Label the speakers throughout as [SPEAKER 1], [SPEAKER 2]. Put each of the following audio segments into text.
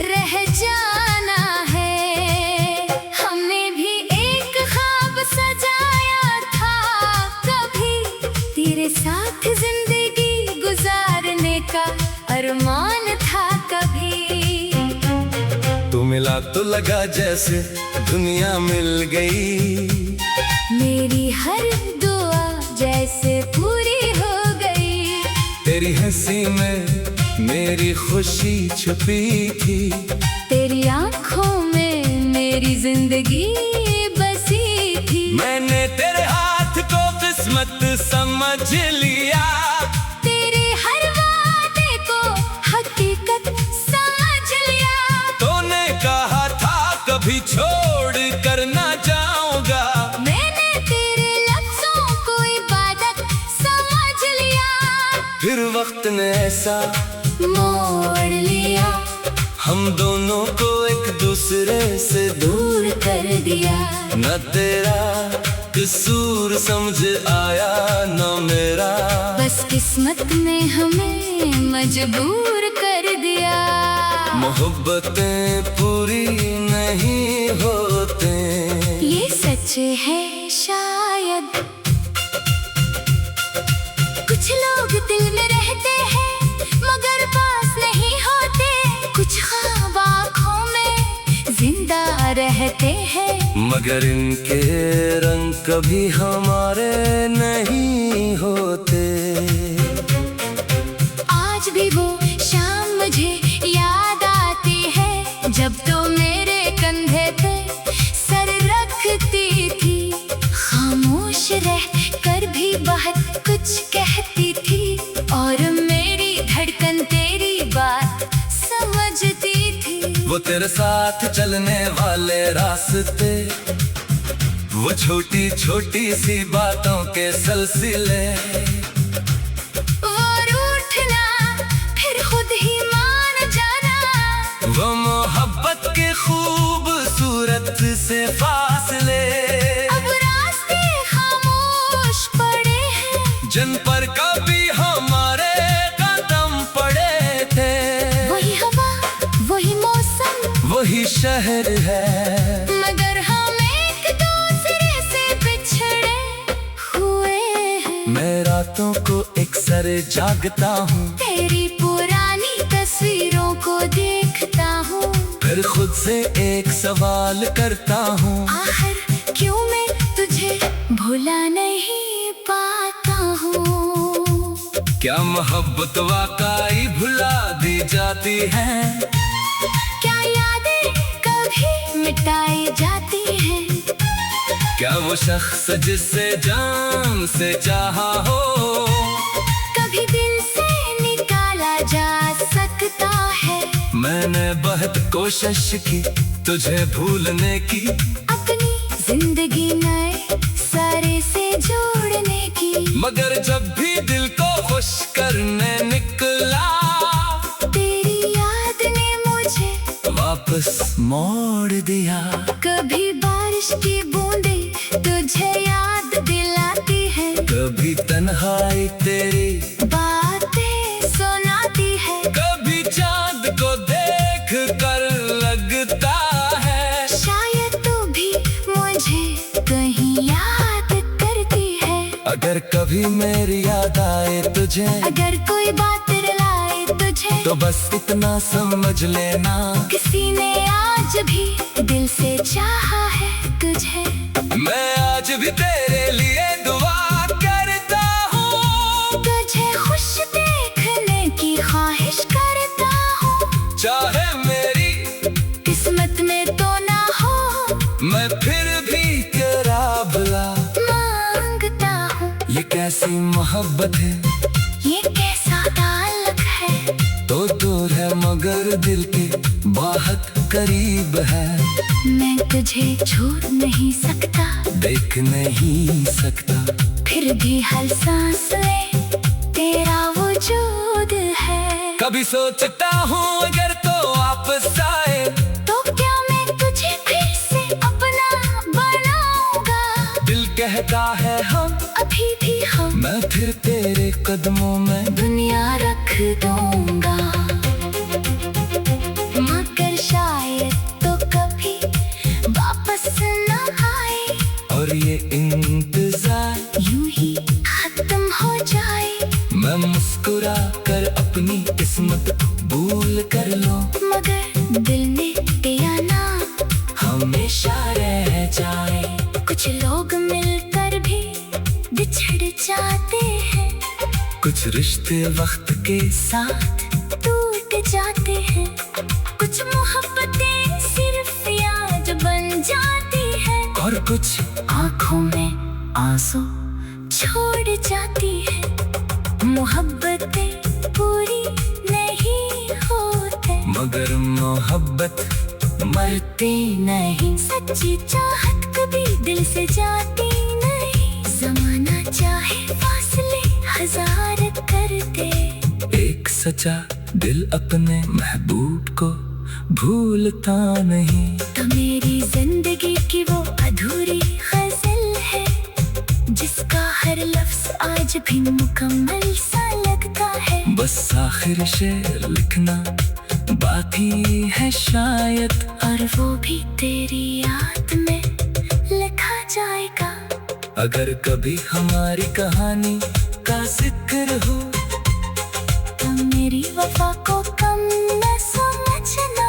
[SPEAKER 1] रह जाना है। हमने भी एक ख्वाब सजाया था कभी, तेरे साथ जिंदगी गुजारने का अरमान था कभी।
[SPEAKER 2] तू मिला तो लगा जैसे दुनिया मिल गई,
[SPEAKER 1] मेरी हर दुआ जैसे पूरी हो गई।
[SPEAKER 2] तेरी हंसी में मेरी खुशी छुपी थी,
[SPEAKER 1] तेरी आंखों में मेरी जिंदगी बसी थी।
[SPEAKER 2] मैंने तेरे हाथ को किस्मत समझ लिया,
[SPEAKER 1] तेरे हर वादे को हकीकत समझ लिया।
[SPEAKER 2] तूने कहा था कभी छोड़ कर ना जाऊंगा,
[SPEAKER 1] मैंने तेरे लफ्जों को इबादत समझ लिया।
[SPEAKER 2] फिर वक्त ने ऐसा
[SPEAKER 1] मोड़ लिया,
[SPEAKER 2] हम दोनों को एक दूसरे से
[SPEAKER 1] दूर कर दिया।
[SPEAKER 2] न तेरा कसूर समझ आया न मेरा,
[SPEAKER 1] बस किस्मत ने हमें मजबूर कर दिया।
[SPEAKER 2] मोहब्बतें पूरी नहीं होते,
[SPEAKER 1] ये सच है शायद। कुछ लोग दिल में रहते हैं मगर पास नहीं होते, कुछ ख्वाब आँखों में जिंदा रहते हैं,
[SPEAKER 2] मगर इनके रंग कभी हमारे नहीं होते।
[SPEAKER 1] आज भी वो शाम मुझे याद आती है, जब तो मेरे कंधे पे सर रखती थी। खामोश रह कर भी बहुत कुछ कहती थी, और मेरी धड़कन तेरी बात समझती थी।
[SPEAKER 2] वो तेरे साथ चलने वाले रास्ते, वो छोटी छोटी सी बातों के सिलसिले,
[SPEAKER 1] वो रूठना फिर खुद ही मान जाना,
[SPEAKER 2] वो मोहब्बत के खूबसूरत से फासले,
[SPEAKER 1] अब रास्ते खामोश पड़े हैं
[SPEAKER 2] जिन पर कभी हमारे कदम पड़े थे।
[SPEAKER 1] वही हवा वही मौसम
[SPEAKER 2] वही शहर है,
[SPEAKER 1] मगर हम एक दूसरे से बिछड़े हुए हैं।
[SPEAKER 2] मैं रातों को अक्सर जागता हूँ,
[SPEAKER 1] तेरी पुरानी तस्वीरों को देखता हूँ,
[SPEAKER 2] फिर खुद से एक सवाल करता हूँ,
[SPEAKER 1] आखिर क्यों मैं तुझे भुला नहीं पाता हूँ।
[SPEAKER 2] क्या मोहब्बत वाकई भुला दी जाती है?
[SPEAKER 1] क्या यादें कभी मिटाई जाती हैं?
[SPEAKER 2] क्या वो शख्स जिससे जान से चाहा हो,
[SPEAKER 1] कभी दिल से निकाला जा सकता है?
[SPEAKER 2] मैंने बहुत कोशिश की तुझे भूलने की,
[SPEAKER 1] अपनी जिंदगी नए सारे से जोड़ने की,
[SPEAKER 2] मगर जब भी दिल को खुश करने निकला,
[SPEAKER 1] तेरी याद ने मुझे
[SPEAKER 2] वापस मोड़ दिया।
[SPEAKER 1] कभी बारिश की बूंदें तुझे याद दिलाती है,
[SPEAKER 2] कभी तन्हाई तेरी
[SPEAKER 1] बातें सुनाती है,
[SPEAKER 2] कभी चांद को देख कर लगता है
[SPEAKER 1] शायद तू भी मुझे कहीं याद करती है।
[SPEAKER 2] अगर कभी मेरी याद आए तुझे,
[SPEAKER 1] अगर कोई बात रुलाए तुझे,
[SPEAKER 2] तो बस इतना समझ लेना,
[SPEAKER 1] किसी ने आज भी दिल से चाहा है तुझे।
[SPEAKER 2] मैं आज भी तेरे लिए दुआ करता हूँ,
[SPEAKER 1] तुझे खुश देखने की ख्वाहिश करता हूँ,
[SPEAKER 2] चाहे मेरी
[SPEAKER 1] किस्मत में तो ना हो,
[SPEAKER 2] मैं फिर भी तेरा भला
[SPEAKER 1] मांगता हूँ।
[SPEAKER 2] ये कैसी मोहब्बत है,
[SPEAKER 1] ये कैसा ताल्लुक है,
[SPEAKER 2] तो दूर है मगर दिल के बहुत करीब है।
[SPEAKER 1] मैं तुझे छोड़ नहीं सकता,
[SPEAKER 2] देख नहीं सकता,
[SPEAKER 1] फिर भी हर सांस में तेरा वजूद है।
[SPEAKER 2] कभी सोचता हूँ अगर तो वापस आए,
[SPEAKER 1] तो क्या मैं तुझे फिर से अपना बनाऊंगा?
[SPEAKER 2] दिल कहता है हम,
[SPEAKER 1] अभी भी हम,
[SPEAKER 2] मैं फिर तेरे कदमों में
[SPEAKER 1] दुनिया रख दूंगा। मत
[SPEAKER 2] रिश्ते वक्त के
[SPEAKER 1] साथ टूट जाते हैं, कुछ मोहब्बतें सिर्फ याद बन जाती है,
[SPEAKER 2] और कुछ
[SPEAKER 1] आंखों में आंसू छोड़ जाती है। मोहब्बतें पूरी नहीं होते,
[SPEAKER 2] मगर मोहब्बत
[SPEAKER 1] मरती नहीं। सच्ची चाहत कभी दिल से जाती नहीं, जमाना चाहे फासले हजार कर दे,
[SPEAKER 2] एक सच्चा दिल अपने महबूब को भूलता नहीं।
[SPEAKER 1] तो मेरी जिंदगी की वो अधूरी गजल है, जिसका हर लफ्ज आज भी मुकम्मल सा लगता है।
[SPEAKER 2] बस आखिर शेर लिखना बाकी है शायद,
[SPEAKER 1] और वो भी तेरी याद में लिखा जाएगा।
[SPEAKER 2] अगर कभी हमारी कहानी का जिक्र हो,
[SPEAKER 1] तो मेरी वफा को कम न समझना।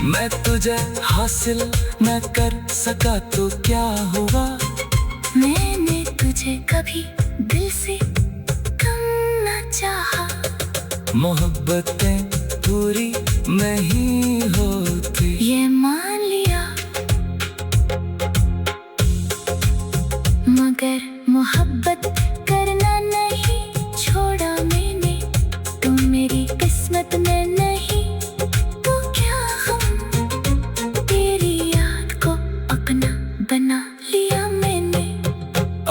[SPEAKER 2] मैं तुझे हासिल न कर सका तो क्या हुआ,
[SPEAKER 1] मैंने तुझे कभी दिल से कम न चाहा।
[SPEAKER 2] मोहब्बतें पूरी नहीं होती,
[SPEAKER 1] ये मान लिया, मगर मोहब्बत करना नहीं छोड़ा मैंने। तुम मेरी किस्मत में नहीं तो क्या, हम तेरी याद को अपना बना लिया मैंने।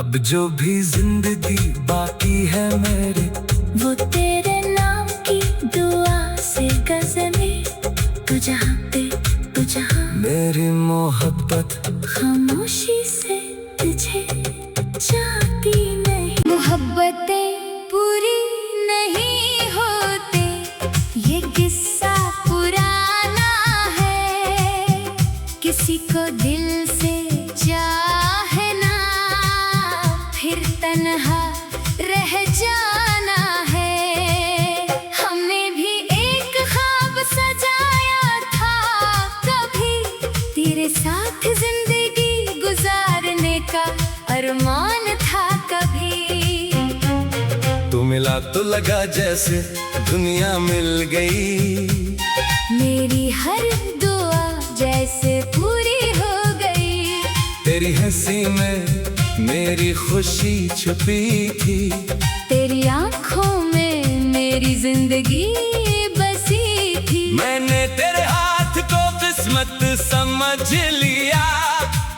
[SPEAKER 2] अब जो भी जिंदगी बाकी है मेरे,
[SPEAKER 1] वो तेरे नाम की दुआ से गजलें, तू जहाँ पे तू जहाँ,
[SPEAKER 2] मेरी मोहब्बत
[SPEAKER 1] खामोशी से तुझे चाहती नहीं। मोहब्बतें पूरी नहीं होते, ये किस्सा पुराना है। किसी को दिल से चाहना, फिर तन्हा रह जाना है। हमने भी एक ख्वाब सजाया था कभी, तेरे साथ जिंदगी गुजारने का अरमान था कभी।
[SPEAKER 2] तू मिला तो लगा जैसे दुनिया मिल गई,
[SPEAKER 1] मेरी हर दुआ जैसे पूरी हो गई।
[SPEAKER 2] तेरी हंसी में मेरी खुशी छुपी थी,
[SPEAKER 1] तेरी आंखों में मेरी जिंदगी बसी थी।
[SPEAKER 2] मैंने तेरे हाथ को किस्मत समझ लिया,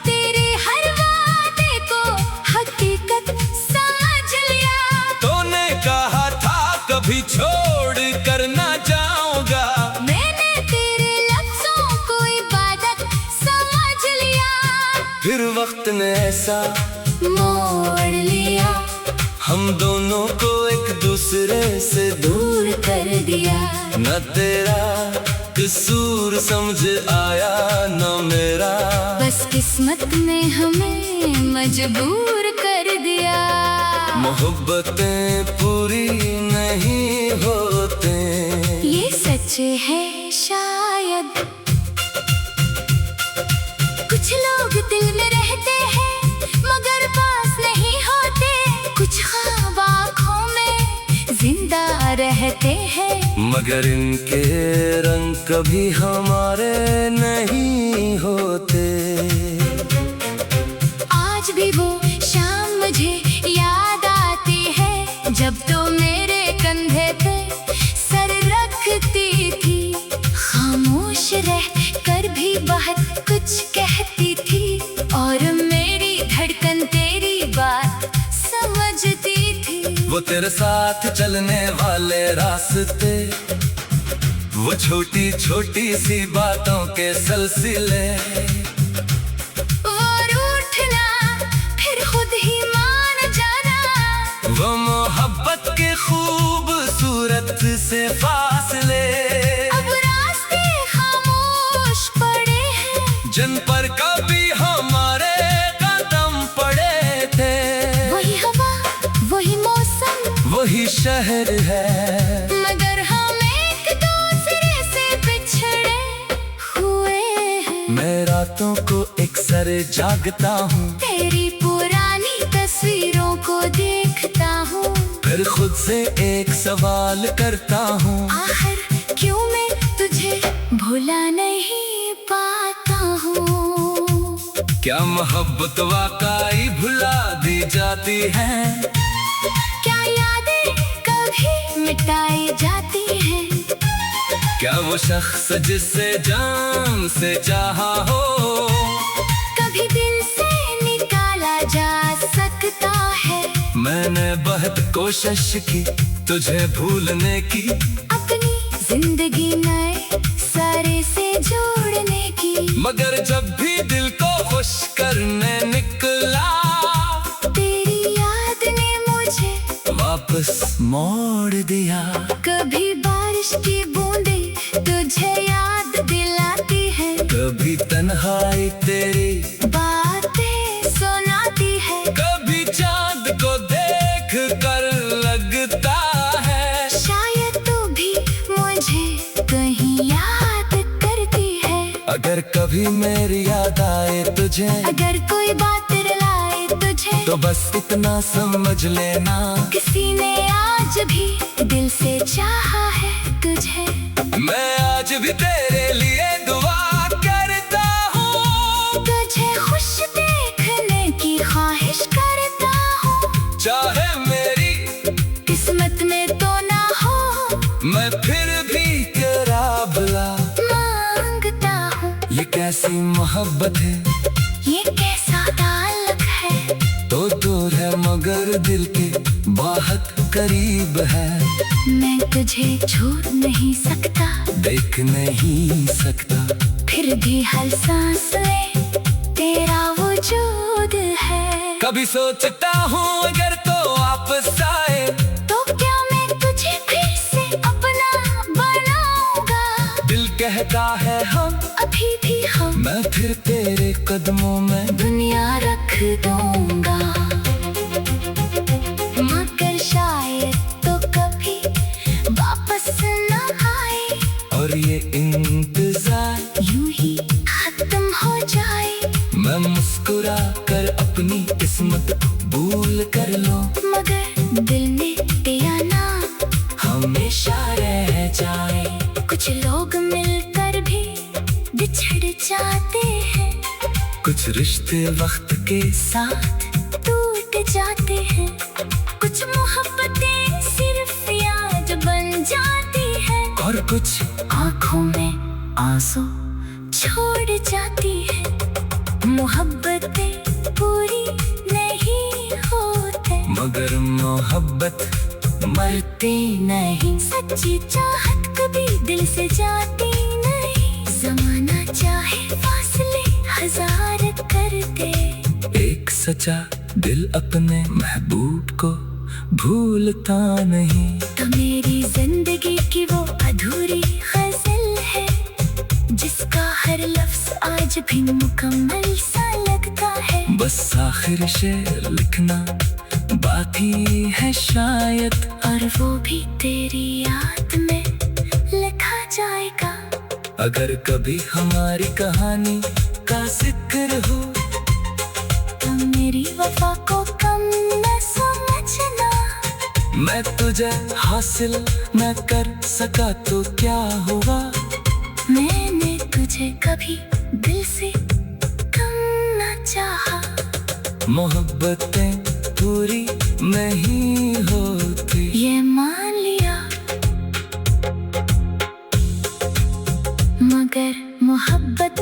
[SPEAKER 1] तेरे हर वादे को हकीकत समझ लिया।
[SPEAKER 2] तूने कहा था कभी छोड़ कर ना जाऊंगा,
[SPEAKER 1] मैंने तेरे लफ्जों को इबादत समझ लिया।
[SPEAKER 2] फिर वक्त ने ऐसा
[SPEAKER 1] मोड़ लिया,
[SPEAKER 2] हम दोनों को एक दूसरे से दूर
[SPEAKER 1] दूर कर दिया।
[SPEAKER 2] न तेरा कसूर समझ आया न मेरा,
[SPEAKER 1] बस किस्मत ने हमें मजबूर कर दिया।
[SPEAKER 2] मोहब्बतें पूरी नहीं होते,
[SPEAKER 1] ये सच है शायद, कुछ लोग दिल में रहते हैं मगर पास नहीं होते। कुछ ख्वाब आँखों में जिंदा रहते हैं,
[SPEAKER 2] मगर इनके रंग कभी हमारे नहीं होते।
[SPEAKER 1] आज भी वो शाम मुझे याद आती है, जब तो मेरे कंधे पे सर रखती थी। खामोश रह कर भी बहुत कुछ कहती थी, और मेरी धड़कन तेरी बात समझती थी।
[SPEAKER 2] वो तेरे साथ चलने वाले रास्ते, वो छोटी छोटी सी बातों के सिलसिले,
[SPEAKER 1] वो रूठना फिर खुद ही मान जाना,
[SPEAKER 2] वो मोहब्बत के खूबसूरत से फासले,
[SPEAKER 1] अब रास्ते खामोश पड़े हैं।
[SPEAKER 2] जिन पर कभी हमारे कदम पड़े थे,
[SPEAKER 1] वही हवा वही मौसम
[SPEAKER 2] वही शहर है,
[SPEAKER 1] मगर हम एक दूसरे से बिछड़े हुए हैं।
[SPEAKER 2] मैं रातों को एक सर जागता हूँ,
[SPEAKER 1] तेरी पुरानी तस्वीरों को देखता हूँ,
[SPEAKER 2] फिर खुद से एक सवाल करता हूँ,
[SPEAKER 1] आखिर क्यों मैं तुझे भुला नहीं पाता हूँ।
[SPEAKER 2] क्या मोहब्बत वाकई भुला दी जाती है?
[SPEAKER 1] क्या यादें कभी मिटाई जाती हैं?
[SPEAKER 2] क्या वो शख्स जिससे जान से चाहा हो,
[SPEAKER 1] कभी दिल से निकाला जा सकता है?
[SPEAKER 2] मैंने बहुत कोशिश की तुझे भूलने की,
[SPEAKER 1] अपनी जिंदगी नए सारे से जोड़ने की,
[SPEAKER 2] मगर जब भी दिल को खुश करने निकला,
[SPEAKER 1] तेरी याद ने मुझे
[SPEAKER 2] वापस मोड़ दिया।
[SPEAKER 1] कभी बारिश की बूंदें तुझे याद दिलाती है,
[SPEAKER 2] कभी तन्हाई तेरी
[SPEAKER 1] बातें सुनाती है,
[SPEAKER 2] कभी चांद को देख कर लगता है,
[SPEAKER 1] शायद तू भी मुझे कहीं याद करती है।
[SPEAKER 2] अगर कभी मेरी याद आए तुझे,
[SPEAKER 1] अगर कोई बात रुलाए तुझे,
[SPEAKER 2] तो बस इतना समझ लेना,
[SPEAKER 1] किसी ने आज भी दिल से चाहा है तुझे।
[SPEAKER 2] मैं आज भी तेरे लिए दुआ करता हूँ,
[SPEAKER 1] तुझे खुश देखने की ख्वाहिश करता हूँ,
[SPEAKER 2] चाहे मेरी
[SPEAKER 1] किस्मत में तो ना हो,
[SPEAKER 2] मैं फिर भी तेरा भला
[SPEAKER 1] मांगता हूँ।
[SPEAKER 2] ये कैसी मोहब्बत है,
[SPEAKER 1] ये कैसा ताल्लुक है,
[SPEAKER 2] तो दूर है मगर दिल के बहुत करीब है।
[SPEAKER 1] मैं तुझे छोड़ नहीं सकता,
[SPEAKER 2] देख नहीं सकता,
[SPEAKER 1] फिर भी हर सांस में तेरा वजूद है।
[SPEAKER 2] कभी सोचता हूँ अगर तो वापस आए,
[SPEAKER 1] तो क्या मैं तुझे फिर से अपना बनाऊंगा?
[SPEAKER 2] दिल कहता है हम,
[SPEAKER 1] अभी भी हम,
[SPEAKER 2] मैं फिर तेरे कदमों में
[SPEAKER 1] दुनिया रख दूंगा। मगर शायद तो कभी वापस न आए,
[SPEAKER 2] और ये इंतजार
[SPEAKER 1] यूं ही खत्म हो जाए।
[SPEAKER 2] मैं मुस्कुरा कर अपनी किस्मत भूल कर लो,
[SPEAKER 1] मगर दिल में तेरा नाम
[SPEAKER 2] हमेशा रह जाए।
[SPEAKER 1] कुछ लोग मिलकर भी बिछड़ जाते हैं,
[SPEAKER 2] कुछ रिश्ते वक्त के
[SPEAKER 1] साथ टूट जाते हैं, कुछ मोहब्बतें सिर्फ याद बन जाती है,
[SPEAKER 2] और कुछ
[SPEAKER 1] आंखों में आंसू छोड़ जाती है। मोहब्बतें पूरी नहीं होते,
[SPEAKER 2] मगर मोहब्बत
[SPEAKER 1] मरती नहीं। सच्ची चाहत कभी दिल से जाती नहीं, जमाना चाहे फासले हजार कर दे,
[SPEAKER 2] एक सच्चा दिल अपने महबूब को भूलता नहीं।
[SPEAKER 1] तो मेरी जिंदगी की वो अधूरी गजल है, जिसका हर लफ्ज आज भी मुकम्मल सा लगता है।
[SPEAKER 2] बस आखिर शेर लिखना बाकी है शायद,
[SPEAKER 1] और वो भी तेरी याद में लिखा जाएगा।
[SPEAKER 2] अगर कभी हमारी कहानी का जिक्र हो,
[SPEAKER 1] तो मेरी वफा को कम न समझना।
[SPEAKER 2] मैं तुझे हासिल न कर सका तो क्या हुआ,
[SPEAKER 1] मैंने तुझे कभी दिल से कम न चाहा।
[SPEAKER 2] मोहब्बतें पूरी नहीं होती,
[SPEAKER 1] ये मान लिया, मगर मोहब्बत